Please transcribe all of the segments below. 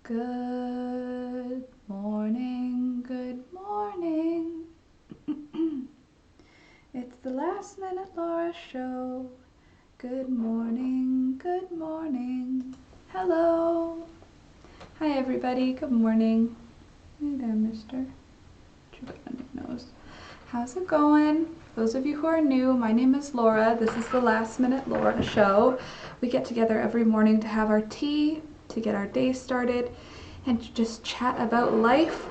Good morning, good morning. It's the Last Minute Laura show. Good morning, good morning. Hello. Hi everybody, good morning. Hey there, mister. What you got on your nose? How's it going? Those of you who are new, my name is Laura. This is the Last Minute Laura show. We get together every morning to have our tea, to get our day started, and to just chat about life.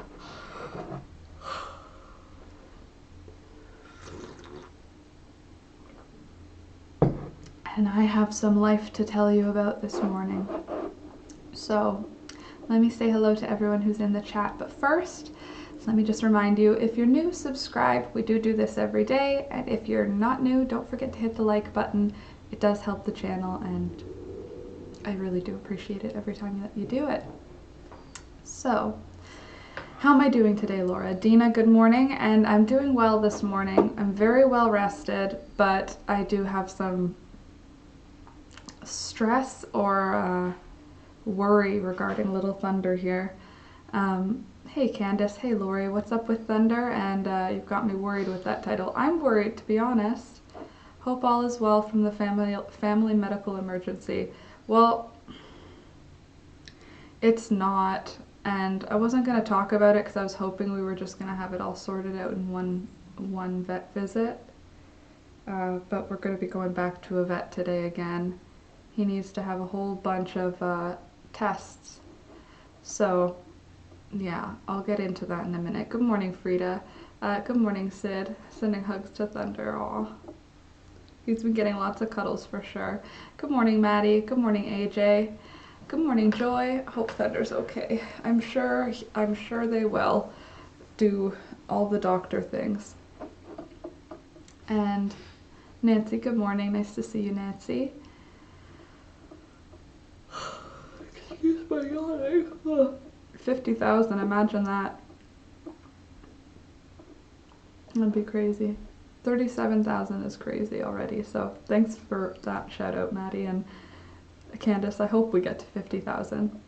And I have some life to tell you about this morning. So let me say hello to everyone who's in the chat. But first, let me just remind you, if you're new, subscribe. We do this every day. And if you're not new, don't forget to hit the like button. It does help the channel, and I really do appreciate it every time that you do it. So, how am I doing today, Laura? Dina, good morning, and I'm doing well this morning. I'm very well rested, but I do have some stress or worry regarding little Thunder here. Hey Candace, hey Lori, what's up with Thunder? And you've got me worried with that title. I'm worried, to be honest. Hope all is well from the family medical emergency. Well, it's not, and I wasn't going to talk about it because I was hoping we were just going to have it all sorted out in one vet visit. But we're going to be going back to a vet today again. He needs to have a whole bunch of tests. So, yeah, I'll get into that in a minute. Good morning, Frida. Good morning, Sid. Sending hugs to Thunder. Aw. He's been getting lots of cuddles for sure. Good morning, Maddie. Good morning, AJ. Good morning, Joy. Hope Thunder's okay. I'm sure they will do all the doctor things. And Nancy, good morning. Nice to see you, Nancy. Excuse my yawning. 50,000, imagine that. That'd be crazy. 37,000 is crazy already, so thanks for that shout out, Maddie and Candace. I hope we get to 50,000.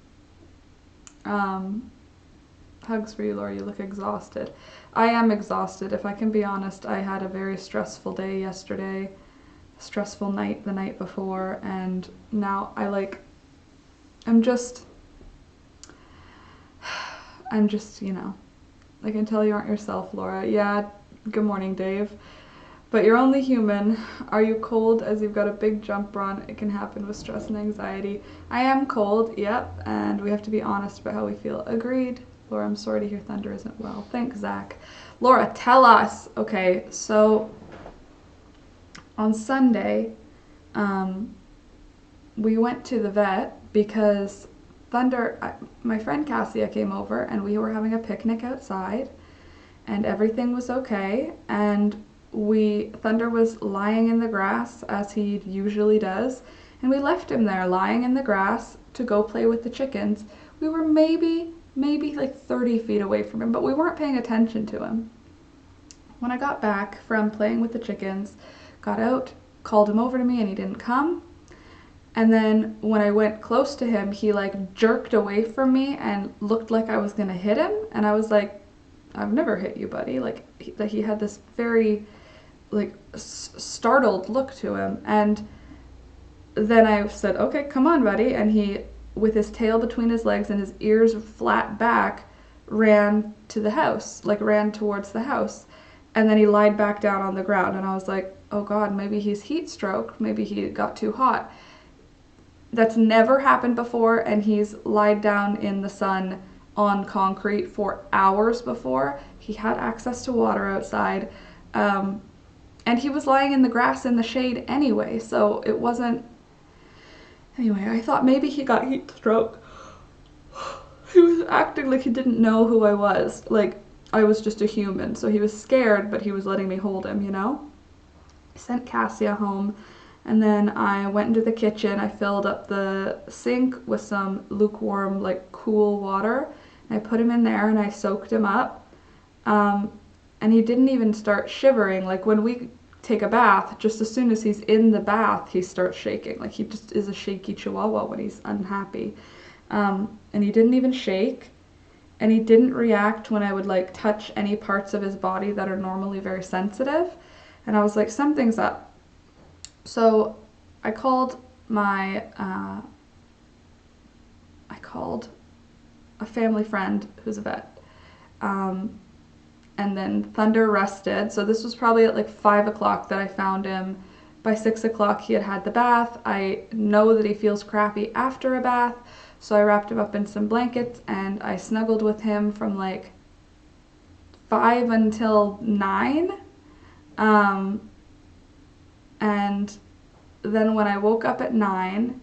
Hugs for you, Laura. You look exhausted. I am exhausted. If I can be honest, I had a very stressful day yesterday, stressful night the night before, and now I'm just, you know, I can tell you aren't yourself, Laura. Yeah, good morning, Dave. But you're only human. Are you cold as you've got a big jump run? It can happen with stress and anxiety. I am cold, yep, and we have to be honest about how we feel. Agreed. Laura, I'm sorry to hear Thunder isn't well. Thanks, Zach. Laura, tell us. Okay, so on Sunday, we went to the vet because Thunder, my friend Cassia came over and we were having a picnic outside and everything was okay, and Thunder was lying in the grass as he usually does, and we left him there lying in the grass to go play with the chickens. We were maybe like 30 feet away from him, but we weren't paying attention to him. When I got back from playing with the chickens, got out, called him over to me, and he didn't come. And then when I went close to him, he like jerked away from me and looked like I was gonna hit him, and I was like, I've never hit you, buddy. Like he had this very like startled look to him, and then I said, okay, come on, buddy, and he, with his tail between his legs and his ears flat back, ran to the house, like ran towards the house, and then he lied back down on the ground, and I was like, oh god, maybe he's heat stroked, maybe he got too hot. That's never happened before, and he's lied down in the sun on concrete for hours before. He had access to water outside, and he was lying in the grass in the shade anyway, so it wasn't... Anyway, I thought maybe he got heat stroke. He was acting like he didn't know who I was, like I was just a human, so he was scared, but he was letting me hold him, you know? I sent Cassia home, and then I went into the kitchen. I filled up the sink with some lukewarm, like cool water, and I put him in there and I soaked him up. And he didn't even start shivering. Like when we take a bath, just as soon as he's in the bath, he starts shaking. Like he just is a shaky Chihuahua when he's unhappy. and he didn't even shake, and he didn't react when I would like touch any parts of his body that are normally very sensitive. And I was like, something's up. So I called a family friend who's a vet. And then Thunder rested. So this was probably at like 5 o'clock that I found him. By 6 o'clock he had the bath. I know that he feels crappy after a bath. So I wrapped him up in some blankets and I snuggled with him from like 5 until 9. And then when I woke up at 9,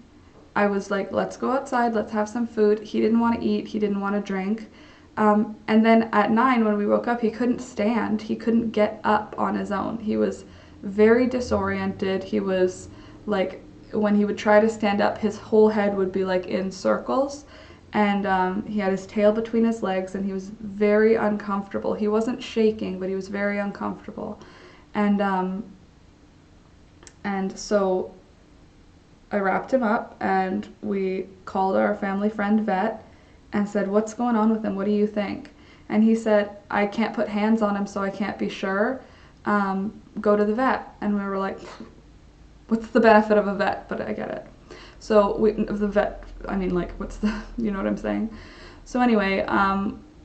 I was like, let's go outside, let's have some food. He didn't want to eat, he didn't want to drink. And then at 9, when we woke up, he couldn't stand. He couldn't get up on his own. He was very disoriented. He was like, when he would try to stand up, his whole head would be like in circles. And he had his tail between his legs, and he was very uncomfortable. He wasn't shaking, but he was very uncomfortable. And so I wrapped him up, and we called our family friend vet and said, what's going on with him? What do you think? And he said, I can't put hands on him, so I can't be sure. Go to the vet. And we were like, what's the benefit of a vet? But I get it. So the vet, I mean, like, what's the, you know what I'm saying? So anyway,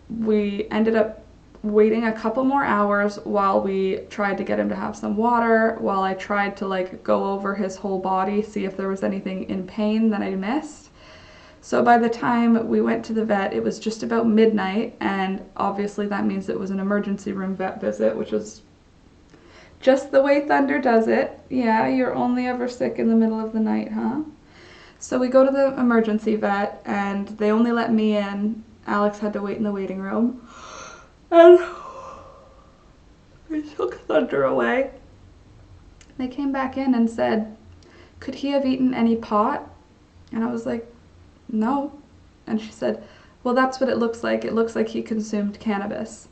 we ended up waiting a couple more hours while we tried to get him to have some water, while I tried to like go over his whole body, see if there was anything in pain that I missed. So by the time we went to the vet, it was just about midnight, and obviously that means it was an emergency room vet visit, which was just the way Thunder does it. Yeah, you're only ever sick in the middle of the night, huh? So we go to the emergency vet, and they only let me in. Alex had to wait in the waiting room. And they took Thunder away. They came back in and said, could he have eaten any pot? And I was like, no. And she said, well, that's what it looks like. It looks like he consumed cannabis.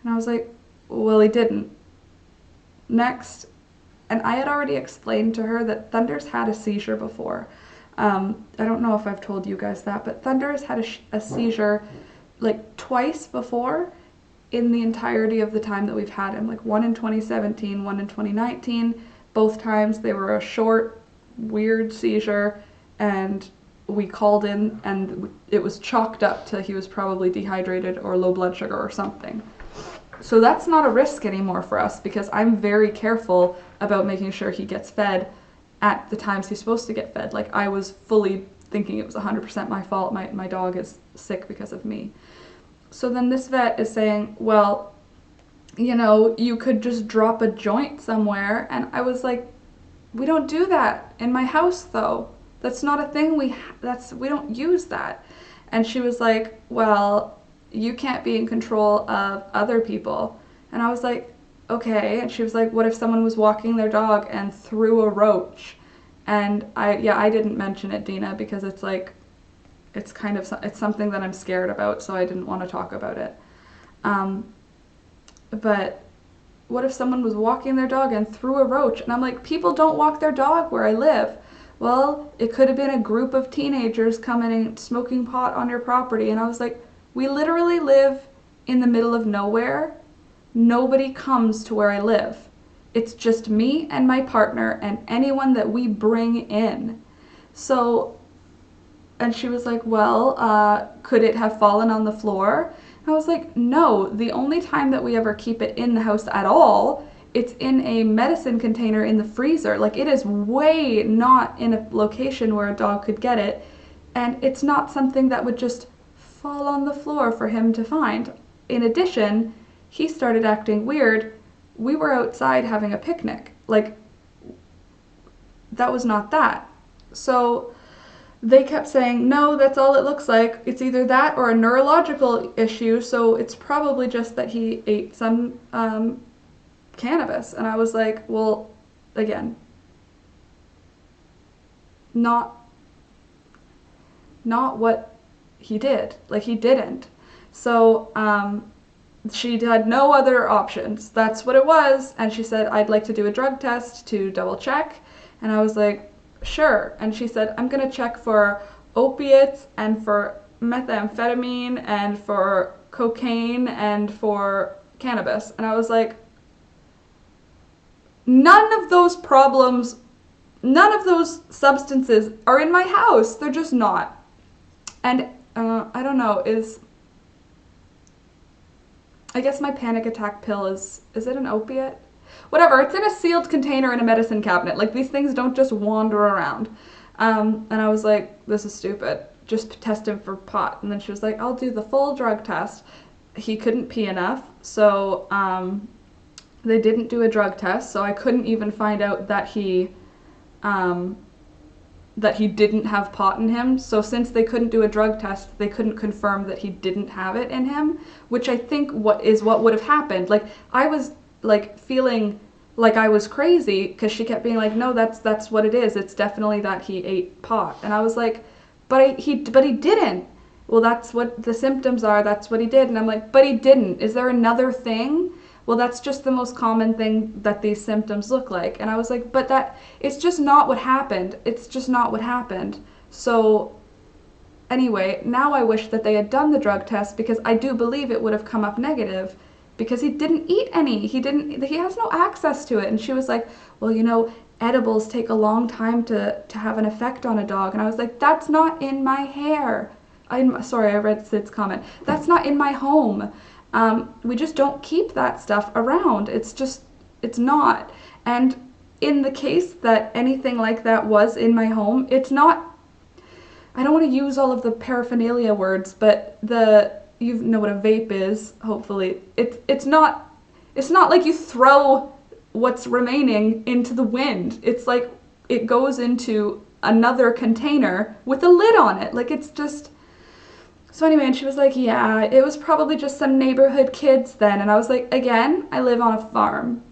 And I was like, well, he didn't. Next. And I had already explained to her that Thunder's had a seizure before. I don't know if I've told you guys that, but Thunder's had a seizure like twice before in the entirety of the time that we've had him. Like one in 2017, one in 2019. Both times they were a short, weird seizure, and we called in and it was chalked up to he was probably dehydrated or low blood sugar or something. So that's not a risk anymore for us, because I'm very careful about making sure he gets fed at the times he's supposed to get fed. Like, I was fully thinking it was 100% my fault. My dog is sick because of me. So then this vet is saying, well, you know, you could just drop a joint somewhere. And I was like, we don't do that in my house though. That's not a thing we don't use that. And she was like, well, you can't be in control of other people. And I was like, okay. And she was like, what if someone was walking their dog and threw a roach? And I didn't mention it, Dina, because it's like, it's something that I'm scared about, so I didn't want to talk about it. But what if someone was walking their dog and threw a roach? And I'm like, people don't walk their dog where I live. Well, it could have been a group of teenagers coming and smoking pot on your property. And I was like, we literally live in the middle of nowhere. Nobody comes to where I live. It's just me and my partner and anyone that we bring in. So, and she was like, well, could it have fallen on the floor? And I was like, no, the only time that we ever keep it in the house at all, it's in a medicine container in the freezer. Like, it is way not in a location where a dog could get it. And it's not something that would just fall on the floor for him to find. In addition, he started acting weird. We were outside having a picnic. Like, that was not that. So they kept saying, no, that's all it looks like. It's either that or a neurological issue, so it's probably just that he ate some cannabis. And I was like, well, again, not what he did. Like, he didn't. So she had no other options. That's what it was. And she said, I'd like to do a drug test to double check. And I was like, sure. And she said, I'm going to check for opiates and for methamphetamine and for cocaine and for cannabis. And I was like, none of those problems, none of those substances are in my house. They're just not. And I don't know, I guess my panic attack pill is it an opiate? Whatever, it's in a sealed container in a medicine cabinet. Like, these things don't just wander around. And I was like, this is stupid. Just test him for pot. And then she was like, I'll do the full drug test. He couldn't pee enough, so they didn't do a drug test, so I couldn't even find out that he didn't have pot in him. So since they couldn't do a drug test, they couldn't confirm that he didn't have it in him, which I think what would have happened. Like, I was like feeling like I was crazy because she kept being like, no, that's what it is. It's definitely that he ate pot. And I was like, but he didn't. Well, that's what the symptoms are. That's what he did. And I'm like, but he didn't. Is there another thing? Well, that's just the most common thing that these symptoms look like. And I was like, but it's just not what happened. It's just not what happened. So anyway, now I wish that they had done the drug test, because I do believe it would have come up negative, because he didn't eat any. He has no access to it. And she was like, well, you know, edibles take a long time to have an effect on a dog. And I was like, that's not in my hair. Sorry, I read Sid's comment. That's not in my home. We just don't keep that stuff around. It's not. And in the case that anything like that was in my home, it's not, I don't want to use all of the paraphernalia words, but you know what a vape is, hopefully. It's not like you throw what's remaining into the wind. It's like it goes into another container with a lid on it. Like, it's just... So anyway, and she was like, yeah, it was probably just some neighborhood kids then. And I was like, again, I live on a farm.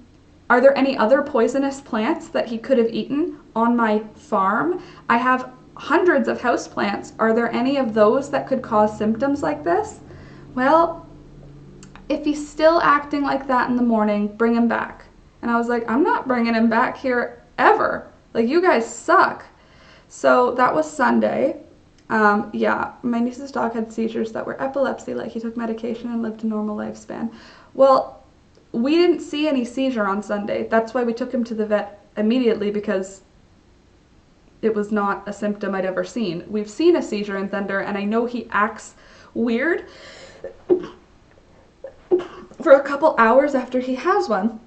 Are there any other poisonous plants that he could have eaten on my farm? I have hundreds of houseplants. Are there any of those that could cause symptoms like this? Well, if he's still acting like that in the morning, bring him back. And I was like, I'm not bringing him back here ever. Like, you guys suck. So that was Sunday. Yeah, my niece's dog had seizures that were epilepsy, like he took medication and lived a normal lifespan. Well, we didn't see any seizure on Sunday. That's why we took him to the vet immediately, because it was not a symptom I'd ever seen. We've seen a seizure in Thunder, and I know he acts weird for a couple hours after he has one.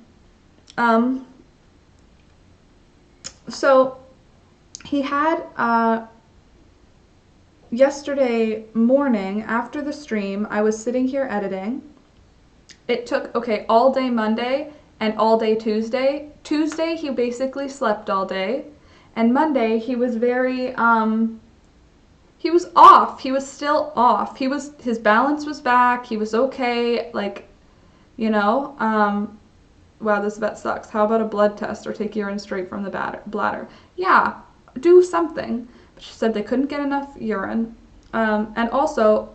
So he had, yesterday morning after the stream, I was sitting here editing. It took, all day Monday and all day Tuesday. Tuesday, he basically slept all day. And Monday, he was very, he was off. He was still off. His balance was back. He was okay. Like, you know, wow, this vet sucks. How about a blood test or take urine straight from the bladder? Yeah, do something. But she said they couldn't get enough urine. And also,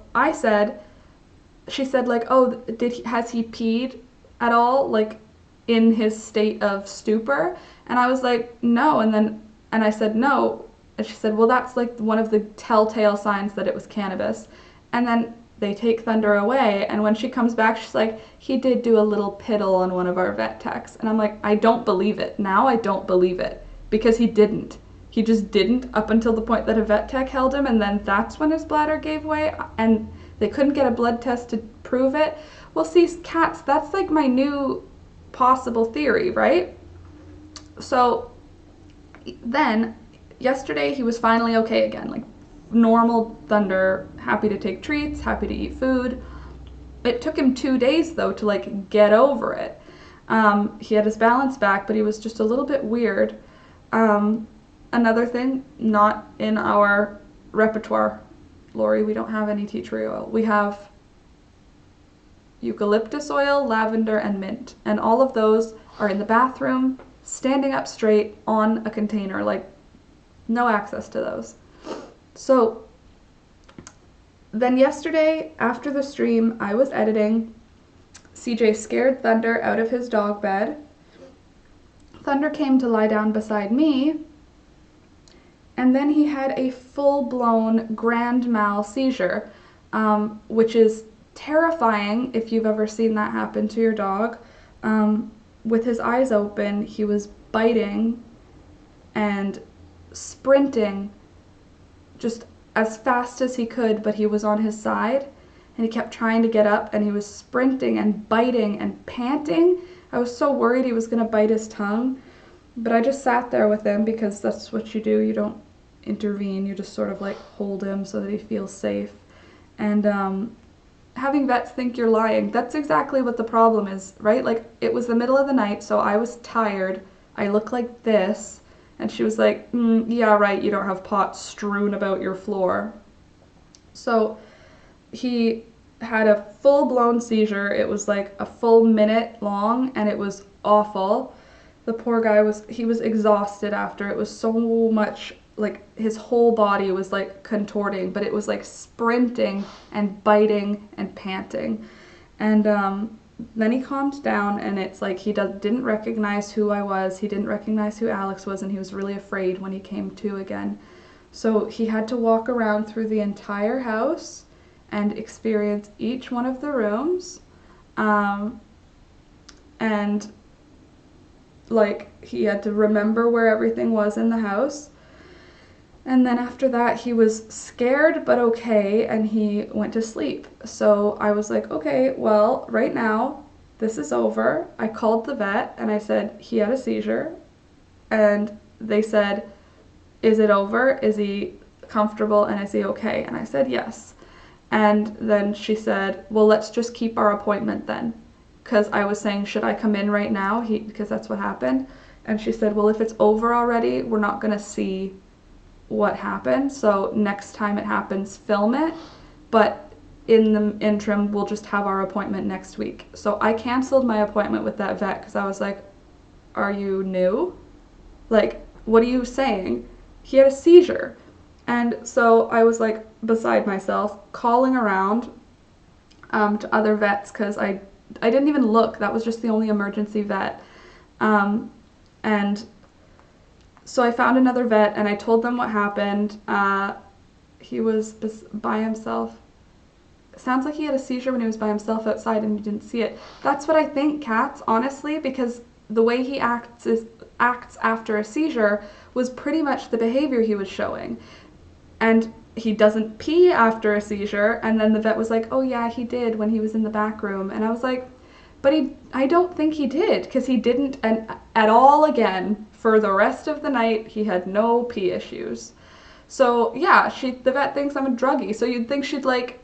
she said, like, oh, has he peed at all, like, in his state of stupor? And I was like, no. And I said, no. And she said, well, that's like one of the telltale signs that it was cannabis. And then they take Thunder away, and when she comes back, she's like, he did do a little piddle on one of our vet techs. And I'm like, I don't believe it. Now I don't believe it, because he didn't. He just didn't, up until the point that a vet tech held him, and then that's when his bladder gave way, and they couldn't get a blood test to prove it. Well, see, cats, that's like my new possible theory, right? So then, yesterday, he was finally okay again, like normal Thunder, happy to take treats, happy to eat food. It took him 2 days, though, to like get over it. He had his balance back, but he was just a little bit weird. Another thing, not in our repertoire, Lori, we don't have any tea tree oil. We have eucalyptus oil, lavender, and mint. And all of those are in the bathroom, standing up straight on a container, like no access to those. So then yesterday, after the stream, I was editing. CJ scared Thunder out of his dog bed. Thunder came to lie down beside me, and then he had a full-blown grand mal seizure. which is terrifying if you've ever seen that happen to your dog. With his eyes open, he was biting and sprinting just as fast as he could, but he was on his side and he kept trying to get up and he was sprinting and biting and panting. I was so worried he was going to bite his tongue, but I just sat there with him because that's what you do. You don't intervene, you just sort of like hold him so that he feels safe. And having vets think you're lying, that's exactly what the problem is, right? Like, it was the middle of the night, so I was tired, I look like this, and she was like, yeah, right, you don't have pots strewn about your floor. So he had a full-blown seizure. It was like a full minute long, and it was awful. The poor guy he was exhausted after. It was so much, like, his whole body was like contorting, but it was like sprinting and biting and panting. And then he calmed down, and it's like he didn't recognize who I was, he didn't recognize who Alex was, and he was really afraid when he came to again. So he had to walk around through the entire house and experience each one of the rooms, and like he had to remember where everything was in the house. And then after that, he was scared but okay, and he went to sleep. So I was like, okay, well, right now, this is over. I called the vet and I said he had a seizure, and they said, is it over? Is he comfortable and is he okay? And I said yes. And then she said, well, let's just keep our appointment then. Because I was saying, should I come in right now? Because that's what happened. And she said, well, if it's over already, we're not going to see what happened, so next time it happens, film it, but in the interim, we'll just have our appointment next week. So I canceled my appointment with that vet because I was like, are you new? Like, what are you saying? He had a seizure. And so I was like beside myself, calling around to other vets because I didn't even look. That was just the only emergency vet. And so I found another vet and I told them what happened. He was by himself. Sounds like he had a seizure when he was by himself outside and you didn't see it. That's what I think, cats, honestly, because the way he acts after a seizure was pretty much the behavior he was showing. And he doesn't pee after a seizure, and then the vet was like, oh yeah, he did when he was in the back room. And I was like, but I don't think he did, because he didn't at all again. For the rest of the night, he had no pee issues. So yeah, the vet thinks I'm a druggie, so you'd think she'd like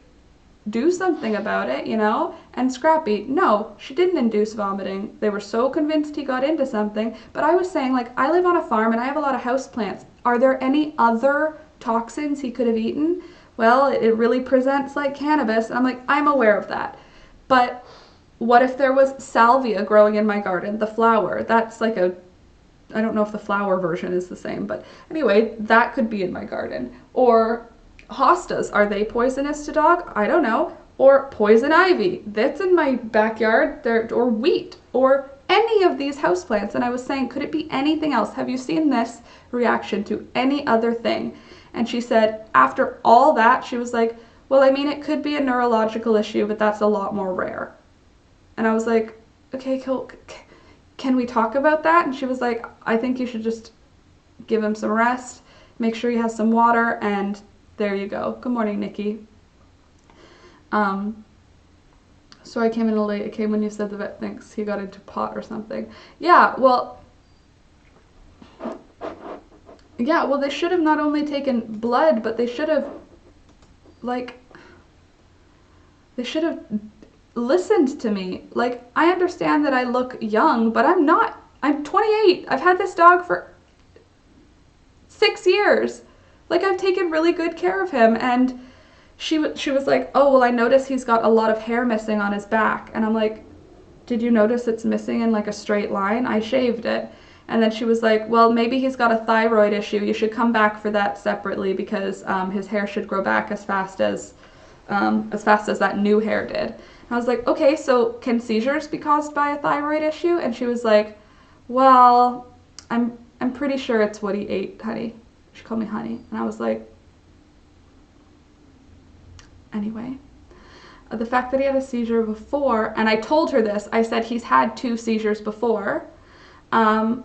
do something about it, you know? And Scrappy, no, she didn't induce vomiting. They were so convinced he got into something, but I was saying, like, I live on a farm and I have a lot of houseplants. Are there any other toxins he could have eaten? Well, it really presents like cannabis, and I'm like, I'm aware of that. But what if there was salvia growing in my garden, the flower? That's like I don't know if the flower version is the same, but anyway, that could be in my garden. Or hostas, are they poisonous to dog? I don't know. Or poison ivy, that's in my backyard. Or wheat, or any of these houseplants. And I was saying, could it be anything else? Have you seen this reaction to any other thing? And she said, after all that, she was like, well, I mean, it could be a neurological issue, but that's a lot more rare. And I was like, okay, cool. Can we talk about that? And she was like, I think you should just give him some rest, make sure he has some water, and there you go. Good morning, Nikki. So I came in late. It came when you said the vet thinks he got into pot or something. Yeah, well, they should have not only taken blood, but they should have listened to me. Like, I understand that I look young, but I'm not. I'm 28. I've had this dog for 6 years. Like, I've taken really good care of him. And she was like, oh, well, I notice he's got a lot of hair missing on his back. And I'm like, did you notice it's missing in like a straight line? I shaved it. And then she was like, well, maybe he's got a thyroid issue. You should come back for that separately, because his hair should grow back as fast as that new hair did. I was like, okay, so can seizures be caused by a thyroid issue? And she was like, well, I'm pretty sure it's what he ate, honey. She called me honey. And I was like, Anyway, the fact that he had a seizure before, and I told her this, I said he's had 2 seizures before, and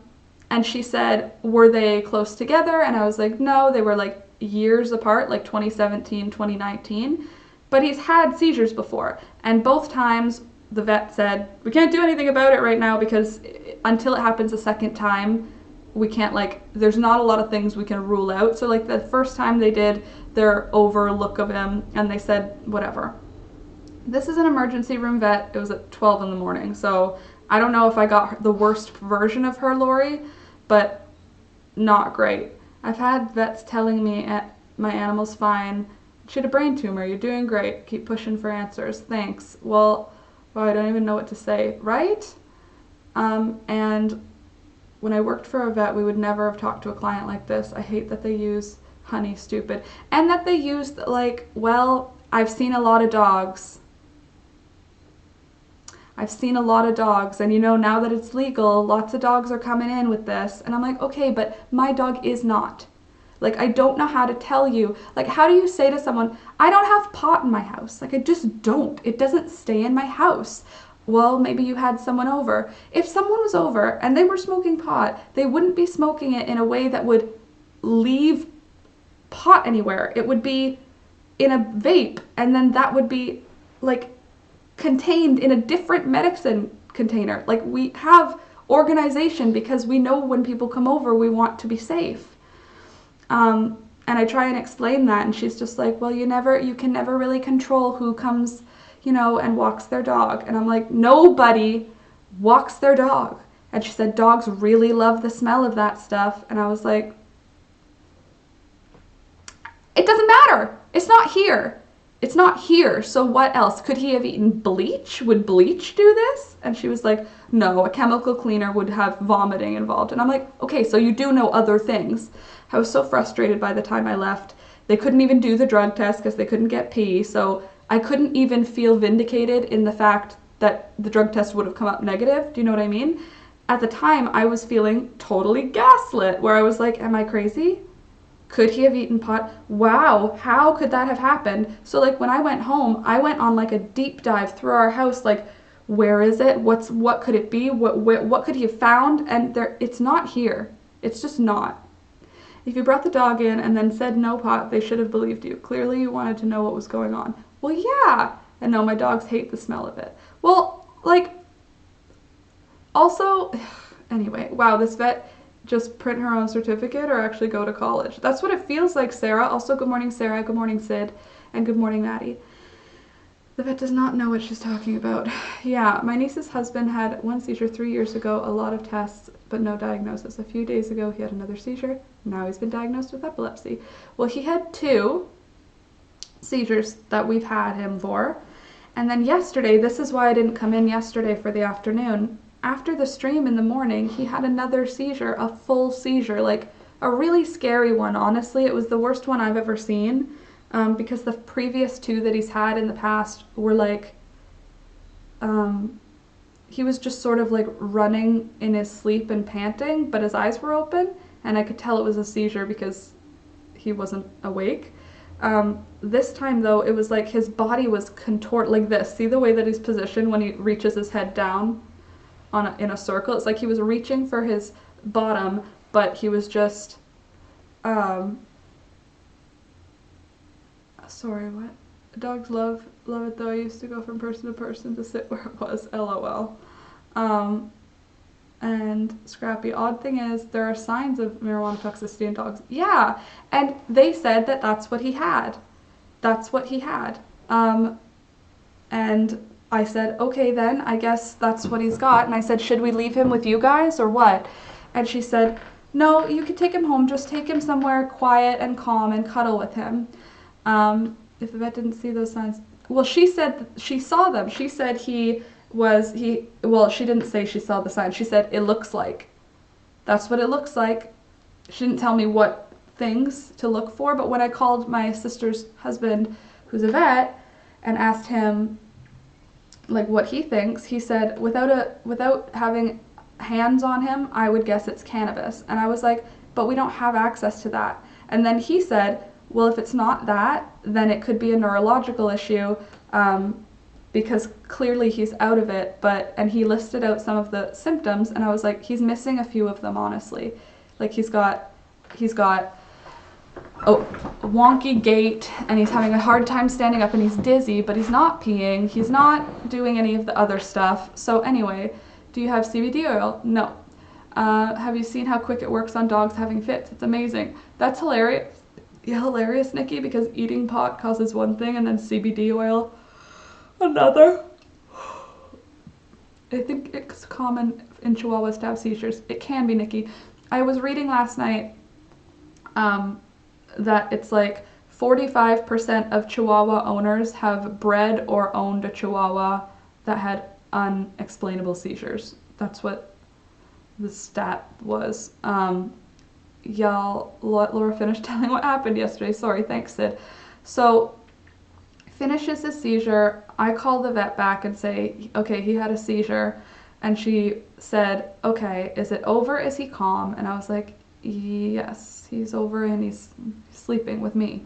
she said, were they close together? And I was like, no, they were like years apart, like 2017, 2019, but he's had seizures before, and both times the vet said, we can't do anything about it right now because until it happens a second time, we can't, like, there's not a lot of things we can rule out. So like the first time they did their overlook of him and they said whatever. This is an emergency room vet. It was at 12 in the morning. So I don't know if I got the worst version of her, Lori, but not great. I've had vets telling me my animal's fine. She had a brain tumor. You're doing great. Keep pushing for answers. Thanks. Well, I don't even know what to say, right? And when I worked for a vet, we would never have talked to a client like this. I hate that they use honey stupid. And that they use, like, well, I've seen a lot of dogs. I've seen a lot of dogs, and you know, now that it's legal, lots of dogs are coming in with this. And I'm like, okay, but my dog is not. Like, I don't know how to tell you. Like, how do you say to someone, I don't have pot in my house. Like, I just don't. It doesn't stay in my house. Well, maybe you had someone over. If someone was over and they were smoking pot, they wouldn't be smoking it in a way that would leave pot anywhere. It would be in a vape, and then that would be, like, contained in a different medicine container. Like, we have organization because we know when people come over, we want to be safe. And I try and explain that, and she's just like, well, you can never really control who comes, you know, and walks their dog. And I'm like, nobody walks their dog. And she said, dogs really love the smell of that stuff. And I was like, it doesn't matter. It's not here. It's not here. So what else? Could he have eaten bleach? Would bleach do this? And she was like, no, a chemical cleaner would have vomiting involved. And I'm like, okay, so you do know other things. I was so frustrated by the time I left. They couldn't even do the drug test because they couldn't get pee. So I couldn't even feel vindicated in the fact that the drug test would have come up negative. Do you know what I mean? At the time, I was feeling totally gaslit, where I was like, am I crazy? Could he have eaten pot? Wow, how could that have happened? So like when I went home, I went on like a deep dive through our house, like, where is it? What could it be? What could he have found? And it's not here. It's just not. If you brought the dog in and then said no pot, they should have believed you. Clearly you wanted to know what was going on. Well, yeah. And no, my dogs hate the smell of it. Well, like, also, anyway, wow, this vet just print her own certificate or actually go to college. That's what it feels like, Sarah. Also, good morning, Sarah. Good morning, Sid. And good morning, Maddie. The vet does not know what she's talking about. Yeah, my niece's husband had one seizure 3 years ago, a lot of tests, but no diagnosis. A few days ago, he had another seizure. Now he's been diagnosed with epilepsy. Well, he had 2 seizures that we've had him for. And then yesterday, this is why I didn't come in yesterday for the afternoon. After the stream in the morning, he had another seizure, a full seizure, like a really scary one, honestly. It was the worst one I've ever seen. Because the previous 2 that he's had in the past were like, he was just sort of like running in his sleep and panting, but his eyes were open, and I could tell it was a seizure because he wasn't awake. This time though, it was like his body was contorted like this. See the way that he's positioned when he reaches his head down in a circle? It's like he was reaching for his bottom, but he was just, sorry, what? Dogs love it though. I used to go from person to person to sit where it was, LOL. And Scrappy, odd thing is, there are signs of marijuana toxicity in dogs. Yeah, and they said that that's what he had. That's what he had. And I said, okay then, I guess that's what he's got. And I said, should we leave him with you guys or what? And she said, no, you can take him home. Just take him somewhere quiet and calm and cuddle with him. If the vet didn't see those signs, well, she said she saw them. She said well, she didn't say she saw the signs. She said it looks like. That's what it looks like. She didn't tell me what things to look for, but when I called my sister's husband, who's a vet, and asked him like what he thinks, he said without having hands on him, I would guess it's cannabis. And I was like, but we don't have access to that. And then he said, well, if it's not that, then it could be a neurological issue, because clearly he's out of it. And he listed out some of the symptoms, and I was like, he's missing a few of them, honestly. Like he's got a wonky gait, and he's having a hard time standing up, and he's dizzy, but he's not peeing, he's not doing any of the other stuff. So anyway, do you have CBD oil? No. Have you seen how quick it works on dogs having fits? It's amazing. That's hilarious. Yeah, hilarious, Nikki, because eating pot causes one thing and then CBD oil another. I think it's common in Chihuahuas to have seizures. It can be, Nikki. I was reading last night that it's like 45% of Chihuahua owners have bred or owned a Chihuahua that had unexplainable seizures. That's what the stat was. Y'all, let Laura finish telling what happened yesterday. Sorry, thanks, Sid. So, finishes his seizure. I call the vet back and say, okay, he had a seizure. And she said, okay, is it over? Is he calm? And I was like, yes, he's over and he's sleeping with me.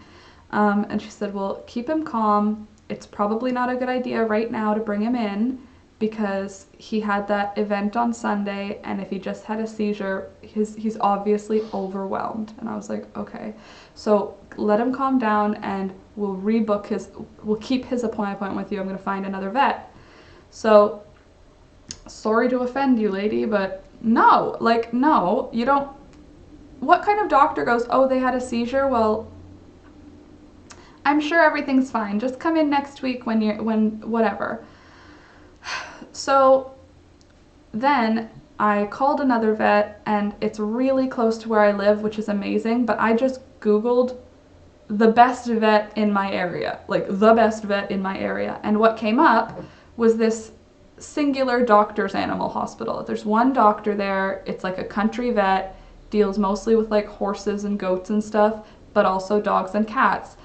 And she said, well, keep him calm. It's probably not a good idea right now to bring him in because he had that event on Sunday, and if he just had a seizure, he's obviously overwhelmed. And I was like, okay, so let him calm down and we'll keep his appointment with you. I'm gonna find another vet. So, sorry to offend you, lady, but no, you don't. What kind of doctor goes, oh, they had a seizure? Well, I'm sure everything's fine. Just come in next week when whatever. So then I called another vet, and it's really close to where I live, which is amazing, but I just Googled the best vet in my area, and what came up was this singular doctor's animal hospital. There's one doctor there. It's like a country vet, deals mostly with like horses and goats and stuff, but also dogs and cats.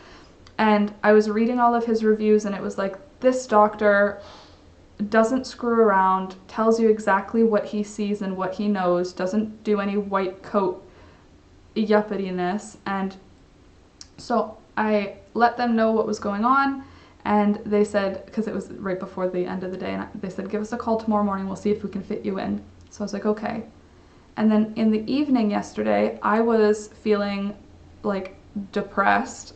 And I was reading all of his reviews, and it was like, this doctor doesn't screw around, tells you exactly what he sees and what he knows, doesn't do any white coat yuppityness. And so I let them know what was going on, and they said, because it was right before the end of the day, and they said, give us a call tomorrow morning, we'll see if we can fit you in. So I was like, okay. And then in the evening yesterday, I was feeling like depressed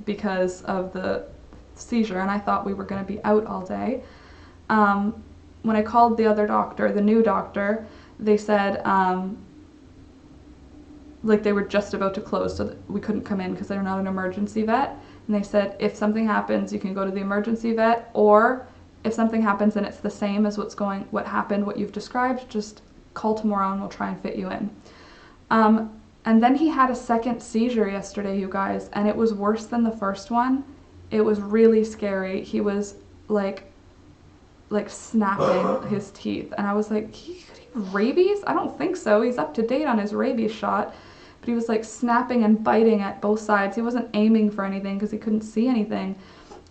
because of the seizure, and I thought we were going to be out all day. When I called the other doctor, the new doctor, they said like they were just about to close, so that we couldn't come in because they're not an emergency vet. And they said, if something happens, you can go to the emergency vet, or if something happens and it's the same as what happened, what you've described, just call tomorrow and we'll try and fit you in. And then he had a second seizure yesterday, you guys, and it was worse than the first one. It was really scary. He was like snapping his teeth, and I was like, could he have rabies? I don't think so. He's up to date on his rabies shot, but he was like snapping and biting at both sides. He wasn't aiming for anything because he couldn't see anything,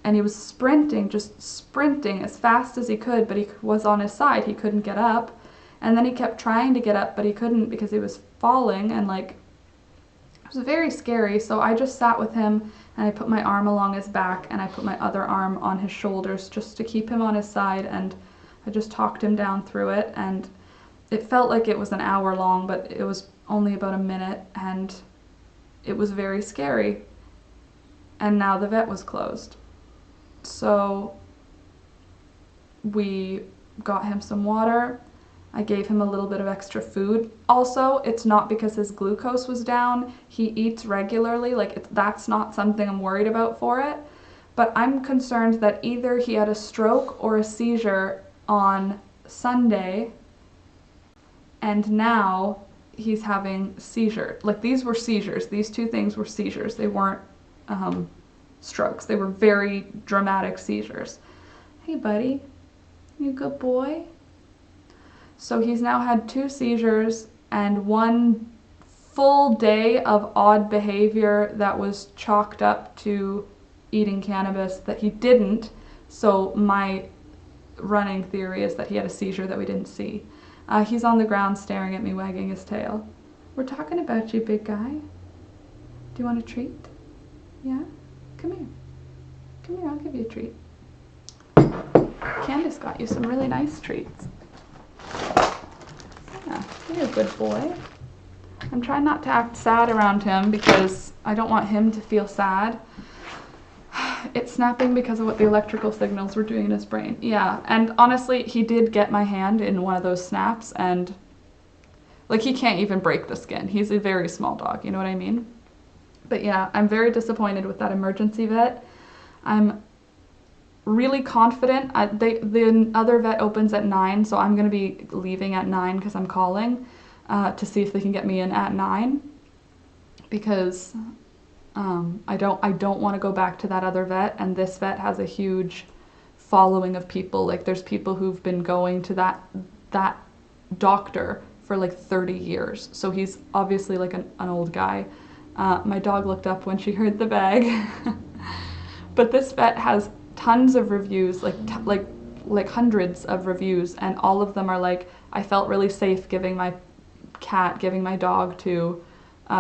and he was just sprinting as fast as he could, but he was on his side. He couldn't get up, and then he kept trying to get up, but he couldn't because he was falling, and like, it was very scary. So I just sat with him, and I put my arm along his back, and I put my other arm on his shoulders just to keep him on his side, and I just talked him down through it. And it felt like it was an hour long, but it was only about a minute, and it was very scary. And now the vet was closed. So we got him some water. I gave him a little bit of extra food. Also, it's not because his glucose was down. He eats regularly. That's not something I'm worried about for it. But I'm concerned that either he had a stroke or a seizure on Sunday, and now he's having seizure. Like, these were seizures. These two things were seizures. They weren't strokes. They were very dramatic seizures. Hey, buddy. You a good boy? So he's now had 2 seizures and 1 full day of odd behavior that was chalked up to eating cannabis that he didn't. So my running theory is that he had a seizure that we didn't see. He's on the ground staring at me, wagging his tail. We're talking about you, big guy. Do you want a treat? Yeah? Come here. Come here, I'll give you a treat. Candace got you some really nice treats. Yeah, you're a good boy. I'm trying not to act sad around him because I don't want him to feel sad. It's snapping because of what the electrical signals were doing in his brain. Yeah, and honestly, he did get my hand in one of those snaps, and like he can't even break the skin. He's a very small dog, you know what I mean? But yeah, I'm very disappointed with that emergency vet. I'm really confident. The other vet opens at 9, so I'm going to be leaving at 9 because I'm calling to see if they can get me in at 9, because I don't want to go back to that other vet, and this vet has a huge following of people. Like there's people who've been going to that doctor for like 30 years. So he's obviously like an old guy. My dog looked up when she heard the bag. But this vet has tons of reviews, like hundreds of reviews, and all of them are like, I felt really safe giving my dog to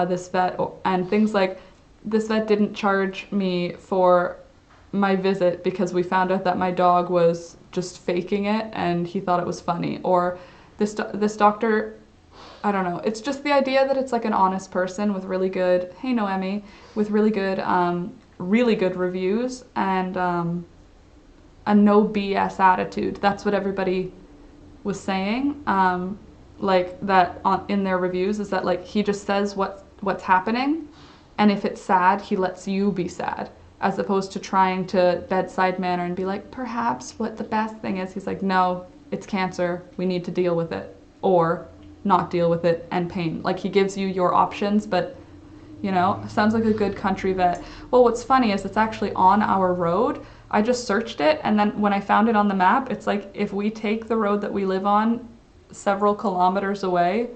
this vet, and things like, this vet didn't charge me for my visit because we found out that my dog was just faking it and he thought it was funny. Or this doctor, I don't know, it's just the idea that it's like an honest person with really good, hey Noemi, with really good reviews and a no BS attitude. That's what everybody was saying, like that in their reviews, is that like he just says what's happening, and if it's sad, he lets you be sad, as opposed to trying to bedside manner and be like, perhaps what the best thing is. He's like, no, it's cancer, we need to deal with it, or not deal with it and pain. Like he gives you your options, but you know, sounds like a good country vet. Well, what's funny is it's actually on our road. I just searched it, and then when I found it on the map, it's like if we take the road that we live on several kilometers away,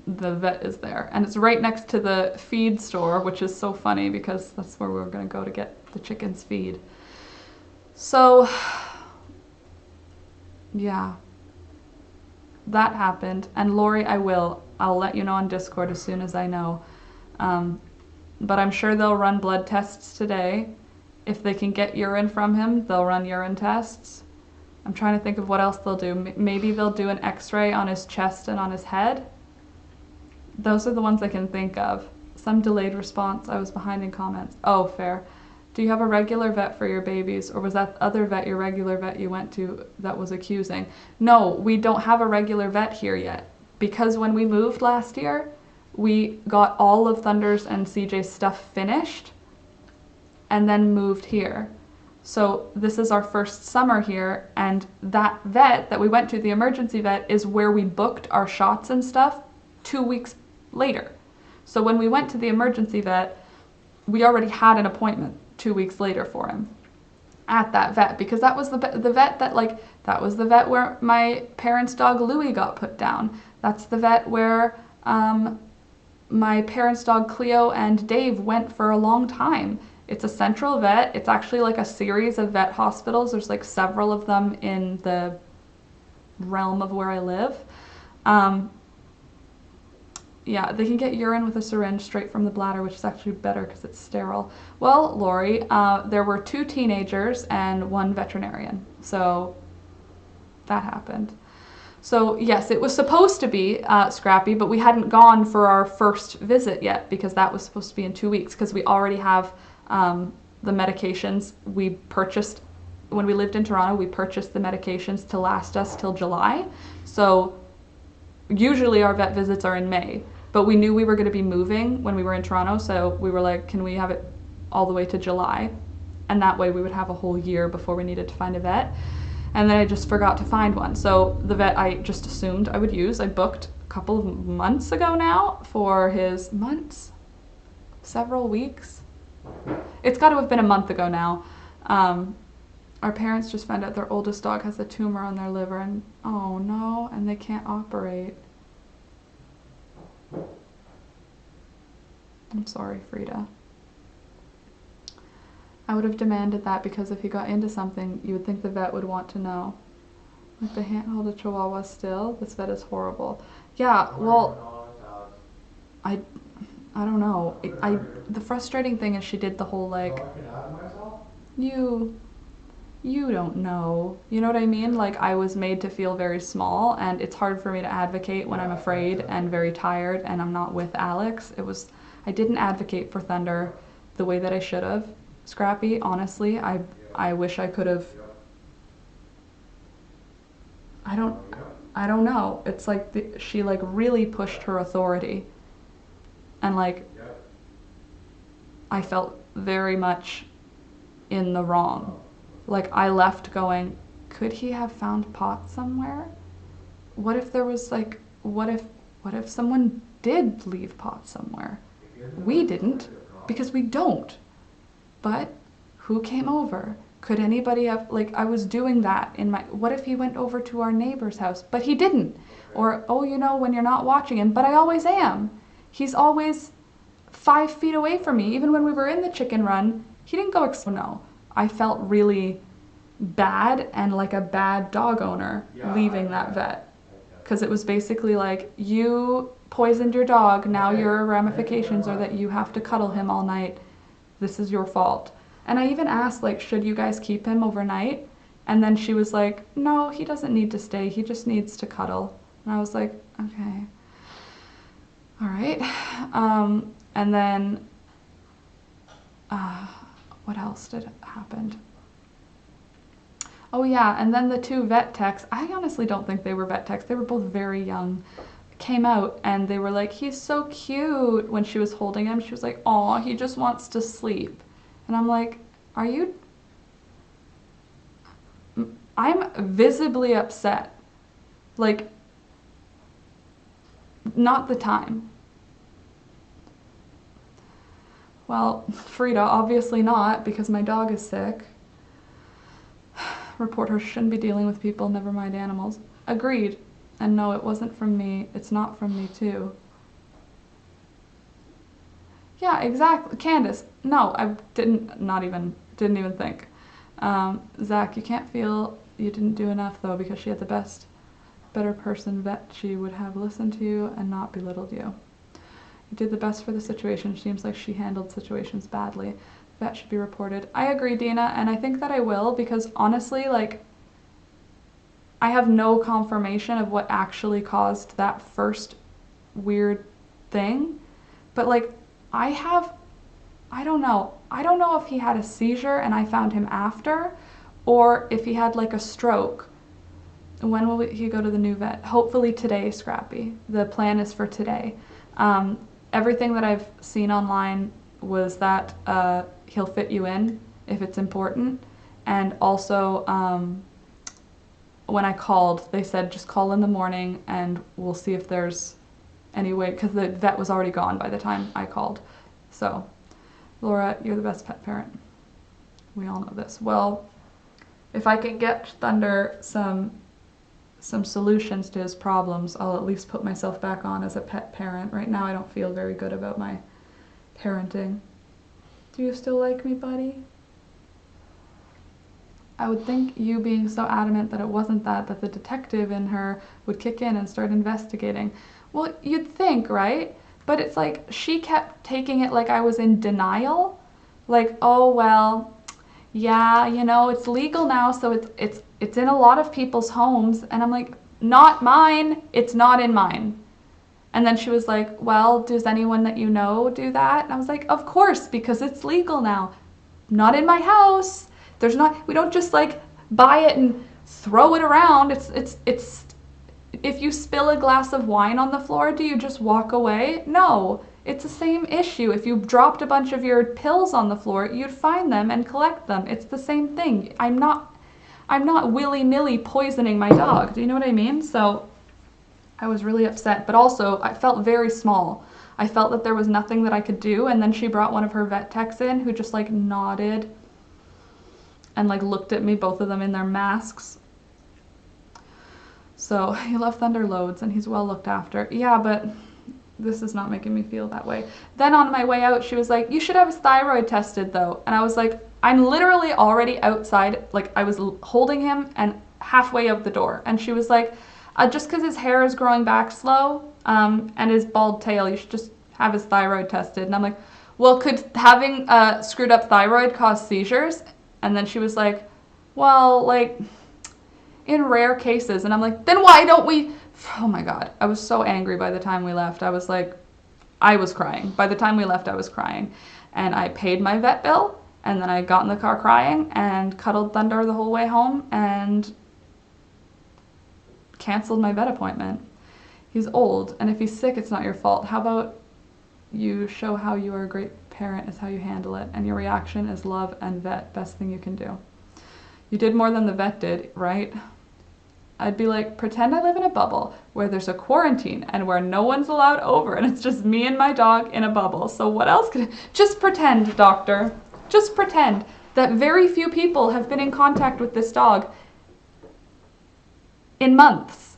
the vet is there. And it's right next to the feed store, which is so funny because that's where we were going to go to get the chickens feed. So, yeah, that happened. And Lori, I'll let you know on Discord as soon as I know. But I'm sure they'll run blood tests today. If they can get urine from him, they'll run urine tests. I'm trying to think of what else they'll do. Maybe they'll do an x-ray on his chest and on his head. Those are the ones I can think of. Some delayed response. I was behind in comments. Oh, fair. Do you have a regular vet for your babies, or was that other vet your regular vet you went to that was accusing? No, we don't have a regular vet here yet, because when we moved last year, we got all of Thunder's and CJ's stuff finished and then moved here. So this is our first summer here, and that vet that we went to, the emergency vet, is where we booked our shots and stuff 2 weeks later. So when we went to the emergency vet, we already had an appointment 2 weeks later for him at that vet, because that was the vet that, like, that was the vet where my parents' dog Louie got put down. That's the vet where my parents' dog Cleo and Dave went for a long time. It's a central vet. It's actually like a series of vet hospitals. There's like several of them in the realm of where I live. Yeah, they can get urine with a syringe straight from the bladder, which is actually better because it's sterile. Well, Lori, there were 2 teenagers and 1 veterinarian. So that happened. So yes, it was supposed to be Scrappy, but we hadn't gone for our first visit yet because that was supposed to be in 2 weeks, because we already have the medications we purchased. When we lived in Toronto, we purchased the medications to last us till July. So usually our vet visits are in May, but we knew we were going to be moving when we were in Toronto, so we were like, can we have it all the way to July? And that way we would have a whole year before we needed to find a vet. And then I just forgot to find one. So the vet I just assumed I would use, I booked a couple of months ago now for his several weeks. It's got to have been a month ago now. Our parents just found out their oldest dog has a tumor on their liver, and oh no, and they can't operate. I'm sorry, Frida. I would have demanded that, because if he got into something, you would think the vet would want to know. Like, they can't hold a Chihuahua still? This vet is horrible. Yeah, well, I don't know. The frustrating thing is she did the whole like, you you don't know. You know what I mean? Like, I was made to feel very small, and it's hard for me to advocate when I'm afraid and very tired and I'm not with Alex. I didn't advocate for Thunder the way that I should have. Scrappy, honestly, I wish I could have. I don't, I don't know. It's like she like really pushed her authority, and like I felt very much in the wrong. Like, I left going, could he have found pot somewhere? What if there was like, what if someone did leave pot somewhere? We didn't, because we don't. But who came over? Could anybody have, like, I was doing that in my, what if he went over to our neighbor's house? But he didn't. Or, oh, you know, when you're not watching him, but I always am. He's always 5 feet away from me. Even when we were in the chicken run, he didn't go, no. I felt really bad and like a bad dog owner leaving that vet. Because it was basically like, you poisoned your dog, now your ramifications are that you have to cuddle him all night. This is your fault. And I even asked, like, should you guys keep him overnight? And then she was like, no, he doesn't need to stay, he just needs to cuddle. And I was like, okay, all right. And then what else did happen? Oh yeah, and then the 2 vet techs, I honestly don't think they were vet techs, they were both very young, came out and they were like, he's so cute. When she was holding him, she was like, aw, he just wants to sleep. And I'm like, I'm visibly upset. Like, not the time. Well, Frida, obviously not, because my dog is sick. Reporters shouldn't be dealing with people, never mind animals. Agreed. And no, it wasn't from me. It's not from me too. Yeah, exactly. Candace, no, I didn't even think. Zach, you can't feel you didn't do enough though, because she had the better person vet. She would have listened to you and not belittled you. You did the best for the situation. Seems like she handled situations badly. That should be reported. I agree, Dina, and I think that I will, because honestly, like, I have no confirmation of what actually caused that first weird thing, but like, I don't know if he had a seizure and I found him after, or if he had like a stroke. When will he go to the new vet? Hopefully today, Scrappy. The plan is for today. Everything that I've seen online was that he'll fit you in if it's important. And also, when I called, they said just call in the morning and we'll see if there's any way, because the vet was already gone by the time I called. So, Laura, you're the best pet parent. We all know this. Well, if I can get Thunder some solutions to his problems, I'll at least put myself back on as a pet parent. Right now I don't feel very good about my parenting. Do you still like me, buddy? I would think you being so adamant that it wasn't that the detective in her would kick in and start investigating. Well, you'd think, right? But it's like she kept taking it like I was in denial. Like, oh, well, yeah, you know, it's legal now, so it's in a lot of people's homes. And I'm like, not mine. It's not in mine. And then she was like, well, does anyone that you know do that? And I was like, of course, because it's legal now. Not in my house. We don't just like buy it and throw it around. It's if you spill a glass of wine on the floor, do you just walk away? No, it's the same issue. If you dropped a bunch of your pills on the floor, you'd find them and collect them. It's the same thing. I'm not willy-nilly poisoning my dog. Do you know what I mean? So I was really upset, but also I felt very small. I felt that there was nothing that I could do, and then she brought one of her vet techs in who just like nodded and like looked at me, both of them in their masks. So he left Thunder loads and he's well looked after. Yeah, but this is not making me feel that way. Then on my way out, she was like, you should have his thyroid tested though. And I was like, I'm literally already outside. Like, I was holding him and halfway out the door. And she was like, just because his hair is growing back slow and his bald tail, you should just have his thyroid tested. And I'm like, well, could having a screwed up thyroid cause seizures? And then she was like, well, like, in rare cases. And I'm like, then why don't we? Oh my God. I was so angry by the time we left. I was like, I was crying. By the time we left, I was crying. And I paid my vet bill. And then I got in the car crying and cuddled Thunder the whole way home and canceled my vet appointment. He's old, and if he's sick, it's not your fault. How about you show how you are a great parent is how you handle it, and your reaction is love and vet. Best thing you can do. You did more than the vet did, right? I'd be like, pretend I live in a bubble where there's a quarantine and where no one's allowed over, and it's just me and my dog in a bubble. So what else could just pretend, doctor. Just pretend that very few people have been in contact with this dog in months.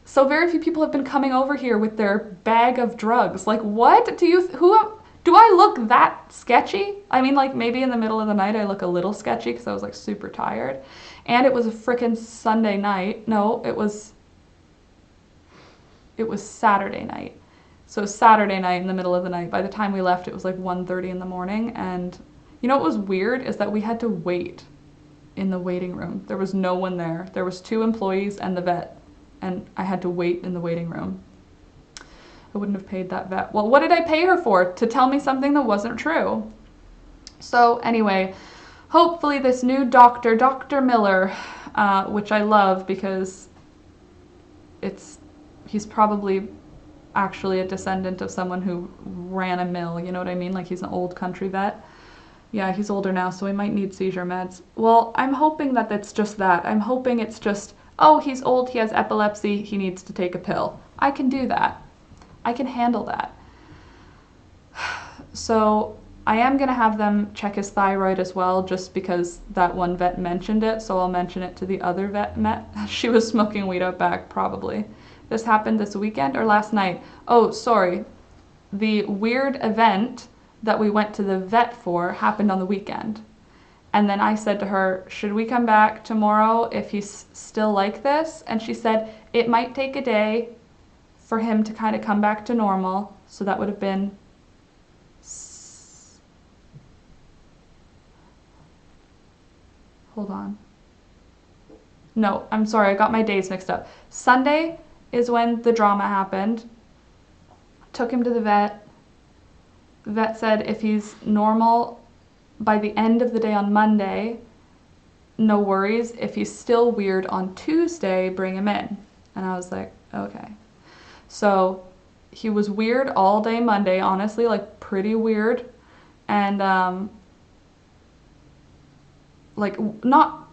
So very few people have been coming over here with their bag of drugs. Like, what? Do I look that sketchy? I mean, like, maybe in the middle of the night I look a little sketchy because I was like super tired. And it was a frickin' Sunday night. No, it was Saturday night. So Saturday night in the middle of the night. By the time we left, it was like 1:30 in the morning. And you know what was weird is that we had to wait in the waiting room. There was no one there. There was 2 employees and the vet. And I had to wait in the waiting room. I wouldn't have paid that vet. Well, what did I pay her for? To tell me something that wasn't true. So anyway, hopefully this new doctor, Dr. Miller, which I love because he's probably actually a descendant of someone who ran a mill, you know what I mean? Like he's an old country vet. Yeah, he's older now, so he might need seizure meds. Well, I'm hoping that it's just that. I'm hoping it's just, oh, he's old, he has epilepsy, he needs to take a pill. I can do that. I can handle that. So I am going to have them check his thyroid as well, just because that one vet mentioned it, so I'll mention it to the other vet. She was smoking weed out back, probably. This happened this weekend or last night? Oh, sorry. The weird event that we went to the vet for happened on the weekend. And then I said to her, should we come back tomorrow if he's still like this? And she said, it might take a day for him to kind of come back to normal. So that would have been hold on. No, I'm sorry, I got my days mixed up. Sunday is when the drama happened. Took him to the vet. The vet said if he's normal by the end of the day on Monday, no worries. If he's still weird on Tuesday, bring him in. And I was like, okay. So he was weird all day Monday, honestly, like pretty weird. And like not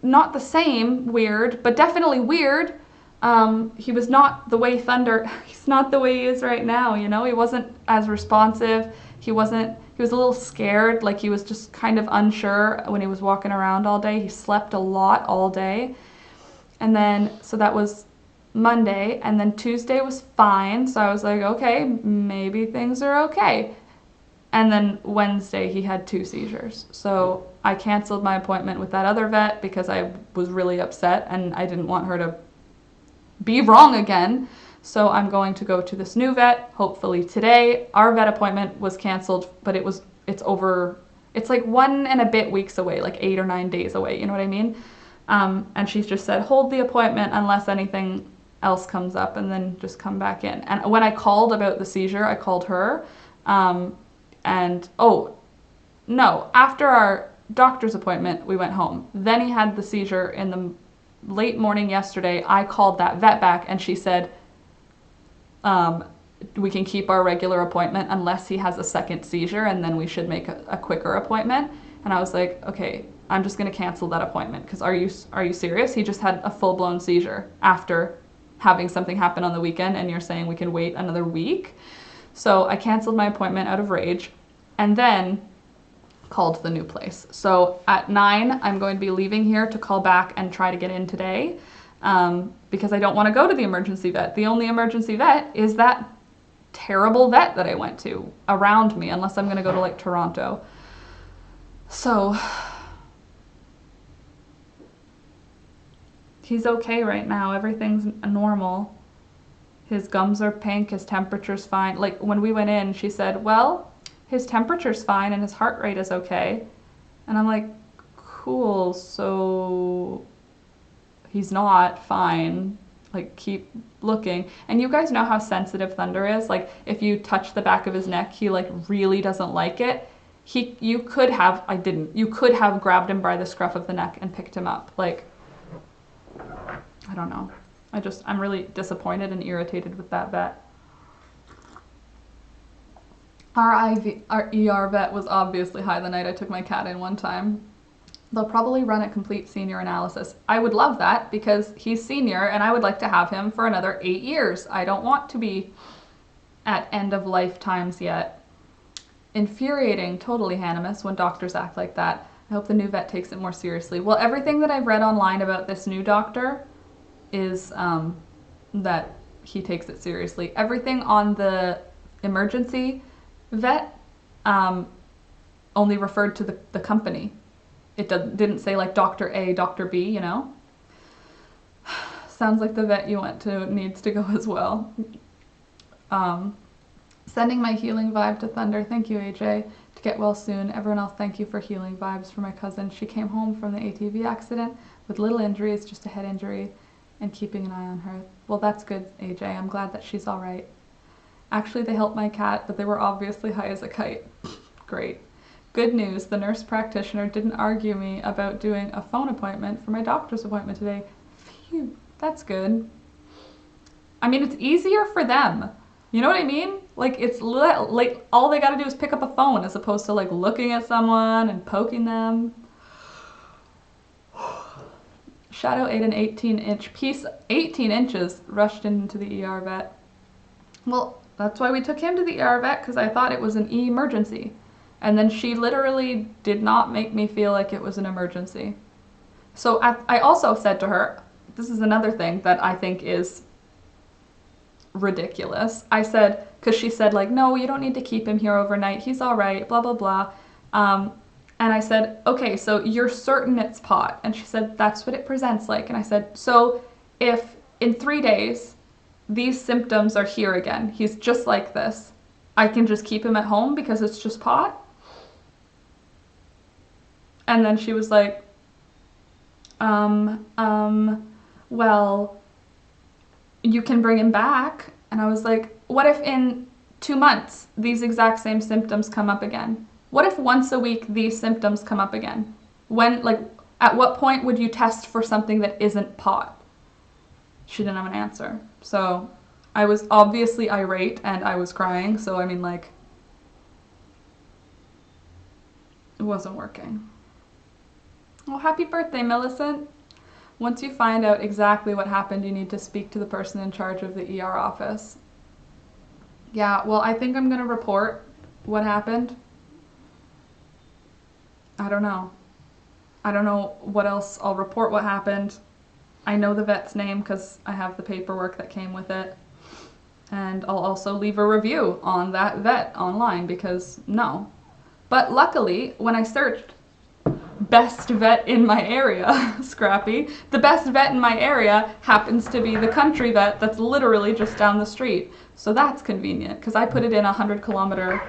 the same weird, but definitely weird. He was not the way Thunder, he's not the way he is right now, you know? He wasn't as responsive. He was a little scared, like he was just kind of unsure when he was walking around all day. He slept a lot all day. And then, so that was Monday, and then Tuesday was fine. So I was like, okay, maybe things are okay. And then Wednesday he had 2 seizures. So I canceled my appointment with that other vet because I was really upset and I didn't want her to be wrong again. So I'm going to go to this new vet, hopefully today. Our vet appointment was canceled, but it's like 1 and a bit weeks away, like 8 or 9 days away, you know what I mean? And she's just said, hold the appointment unless anything else comes up and then just come back in. And when I called about the seizure, I called her, and oh, no, after our doctor's appointment, we went home. Then he had the seizure in the late morning yesterday. I called that vet back and she said, we can keep our regular appointment unless he has a second seizure, and then we should make a quicker appointment. And I was like, okay, I'm just going to cancel that appointment because are you serious? He just had a full-blown seizure after having something happen on the weekend, and you're saying we can wait another week? So I canceled my appointment out of rage and then called the new place. So at 9, I'm going to be leaving here to call back and try to get in today, because I don't want to go to the emergency vet. The only emergency vet is that terrible vet that I went to around me, unless I'm going to go to like Toronto. So he's okay right now. Everything's normal. his gums are pink, his temperature's fine. Like, when we went in, she said, well, his temperature's fine and his heart rate is okay. And I'm like, cool, so he's not fine. Like, keep looking. And you guys know how sensitive Thunder is. Like, if you touch the back of his neck, he like really doesn't like it. You could have, I didn't, you could have grabbed him by the scruff of the neck and picked him up. Like, I don't know. I'm really disappointed and irritated with that vet. Our ER vet was obviously high the night I took my cat in one time. They'll probably run a complete senior analysis. I would love that because he's senior and I would like to have him for another 8 years. I don't want to be at end of life times yet. Infuriating, totally Hanimus, when doctors act like that. I hope the new vet takes it more seriously. Well, everything that I've read online about this new doctor is that he takes it seriously. Everything on the emergency vet only referred to the company. It didn't say like Dr. A, Dr. B, you know? Sounds like the vet you went to needs to go as well. Sending my healing vibe to Thunder. Thank you, AJ. To get well soon. Everyone else, thank you for healing vibes for my cousin. She came home from the ATV accident with little injuries, just a head injury, and keeping an eye on her. Well, that's good, AJ. I'm glad that she's all right. Actually, they helped my cat, but they were obviously high as a kite. Great. Good news, the nurse practitioner didn't argue me about doing a phone appointment for my doctor's appointment today. Phew, that's good. I mean, it's easier for them. You know what I mean? Like, it's like all they gotta do is pick up a phone as opposed to like looking at someone and poking them. Shadow ate an 18-inch piece, 18 inches, rushed into the ER vet. Well, that's why we took him to the ER vet, because I thought it was an emergency. And then she literally did not make me feel like it was an emergency. So I also said to her, this is another thing that I think is ridiculous. I said, because she said like, no, you don't need to keep him here overnight. He's all right, blah, blah, blah. And I said, okay, so you're certain it's pot? And she said, that's what it presents like. And I said, so if in 3 days these symptoms are here again, he's just like this, I can just keep him at home because it's just pot? And then she was like, well, you can bring him back. And I was like, what if in 2 months these exact same symptoms come up again? What if once a week these symptoms come up again? When, like, at what point would you test for something that isn't pot? She didn't have an answer. So I was obviously irate and I was crying. So, I mean, like, it wasn't working. Well, happy birthday, Millicent. Once you find out exactly what happened, you need to speak to the person in charge of the ER office. Yeah, well, I think I'm going to report what happened. I don't know. I don't know what else. I'll report what happened. I know the vet's name because I have the paperwork that came with it. And I'll also leave a review on that vet online because no. But luckily, when I searched best vet in my area, Scrappy, the best vet in my area happens to be the country vet that's literally just down the street. So that's convenient because I put it in a 100-kilometer,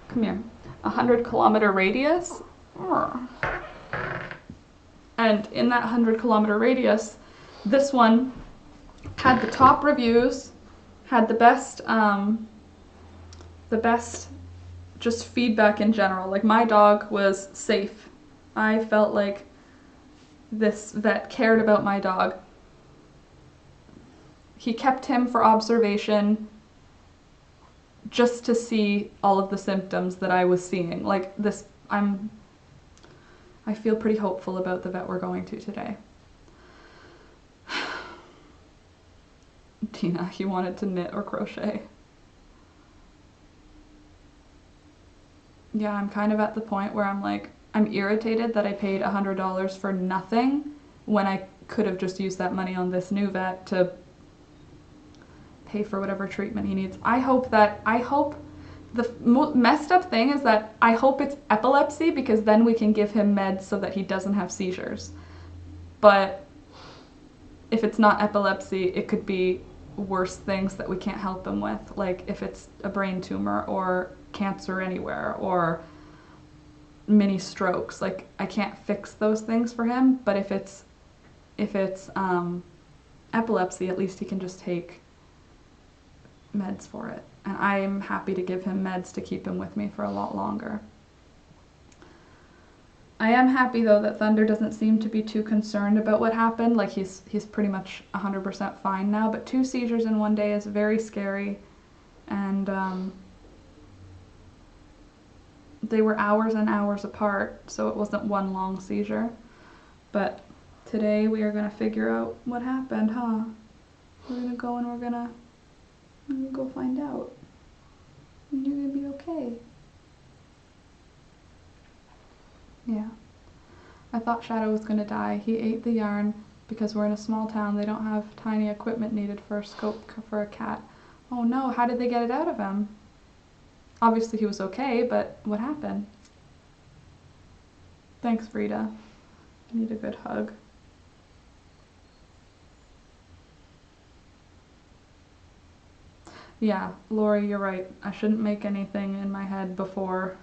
come here, 100-kilometer radius. And in that 100-kilometer radius, this one had the top reviews, had the best just feedback in general. Like, my dog was safe. I felt like this vet cared about my dog. He kept him for observation just to see all of the symptoms that I was seeing. Like this, I feel pretty hopeful about the vet we're going to today. Tina, he wanted to knit or crochet. Yeah, I'm kind of at the point where I'm like, I'm irritated that I paid $100 for nothing when I could have just used that money on this new vet to pay for whatever treatment he needs. I hope the messed up thing is that I hope it's epilepsy because then we can give him meds so that he doesn't have seizures. But if it's not epilepsy, it could be worse things that we can't help him with, like if it's a brain tumor or cancer anywhere or mini strokes. Like I can't fix those things for him, but if it's epilepsy, at least he can just take meds for it. And I'm happy to give him meds to keep him with me for a lot longer. I am happy though that Thunder doesn't seem to be too concerned about what happened. Like he's pretty much 100% fine now, but 2 seizures in one day is very scary. And they were hours and hours apart, so it wasn't one long seizure. But today we are going to figure out what happened, huh? We're going to go and we're going to go find out. And you're going to be okay. Yeah. I thought Shadow was going to die. He ate the yarn because we're in a small town. They don't have tiny equipment needed for a scope for a cat. Oh no, how did they get it out of him? Obviously he was okay, but what happened? Thanks, Frida. I need a good hug. Yeah, Lori, you're right. I shouldn't make anything in my head before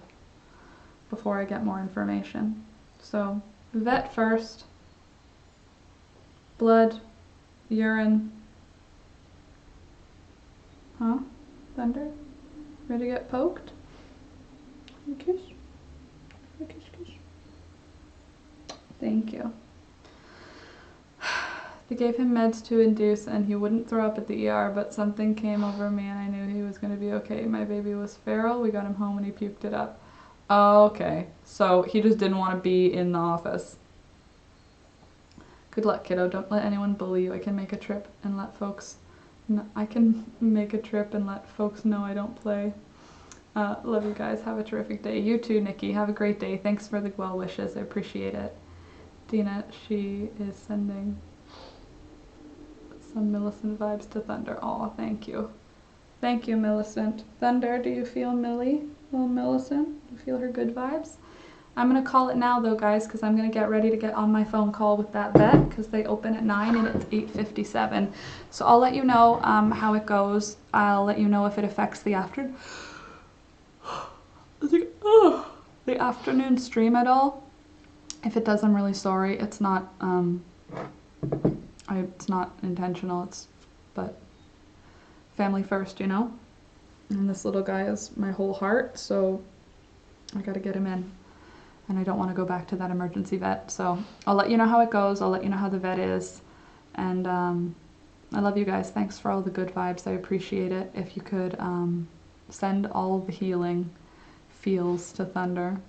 I get more information. So, vet first. Blood, urine. Huh? Thunder? Ready to get poked? A kiss? A kiss, kiss. Thank you. They gave him meds to induce and he wouldn't throw up at the ER, but something came over me and I knew he was going to be okay. My baby was feral. We got him home and he puked it up. Okay, so he just didn't want to be in the office. Good luck, kiddo. Don't let anyone bully you. I can make a trip and let folks know I don't play. Love you guys. Have a terrific day. You too, Nikki. Have a great day. Thanks for the well wishes. I appreciate it. Dina, she is sending some Millicent vibes to Thunder. Aw, thank you. Thank you, Millicent. Thunder, do you feel Millie? Little Millicent? Do you feel her good vibes? I'm going to call it now, though, guys, because I'm going to get ready to get on my phone call with that vet, because they open at 9 and it's 8:57. So I'll let you know how it goes. I'll let you know if it affects the the afternoon stream at all. If it does, I'm really sorry. It's not it's not intentional. But family first, you know. And this little guy is my whole heart, so I got to get him in. And I don't want to go back to that emergency vet. So I'll let you know how it goes. I'll let you know how the vet is. And I love you guys. Thanks for all the good vibes. I appreciate it. If you could send all the healing feels to Thunder.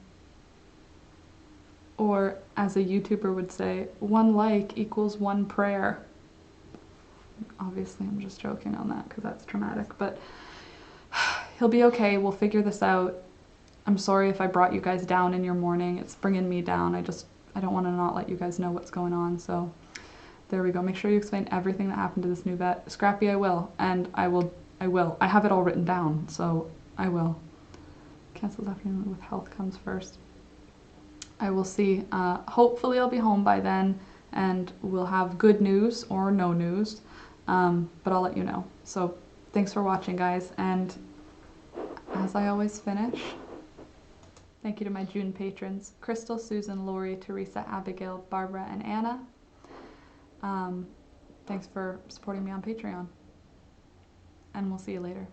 Or, as a YouTuber would say, 1 like equals 1 prayer. Obviously, I'm just joking on that because that's traumatic. But he'll be okay. We'll figure this out. I'm sorry if I brought you guys down in your morning. It's bringing me down. I don't want to not let you guys know what's going on. So there we go. Make sure you explain everything that happened to this new vet. Scrappy, I will. And I will. I have it all written down, so I will. Cancels afternoon with health comes first. I will see. Hopefully I'll be home by then and we'll have good news or no news. But I'll let you know. So thanks for watching, guys. And as I always finish, thank you to my June patrons, Crystal, Susan, Lori, Teresa, Abigail, Barbara, and Anna. Thanks for supporting me on Patreon. And we'll see you later.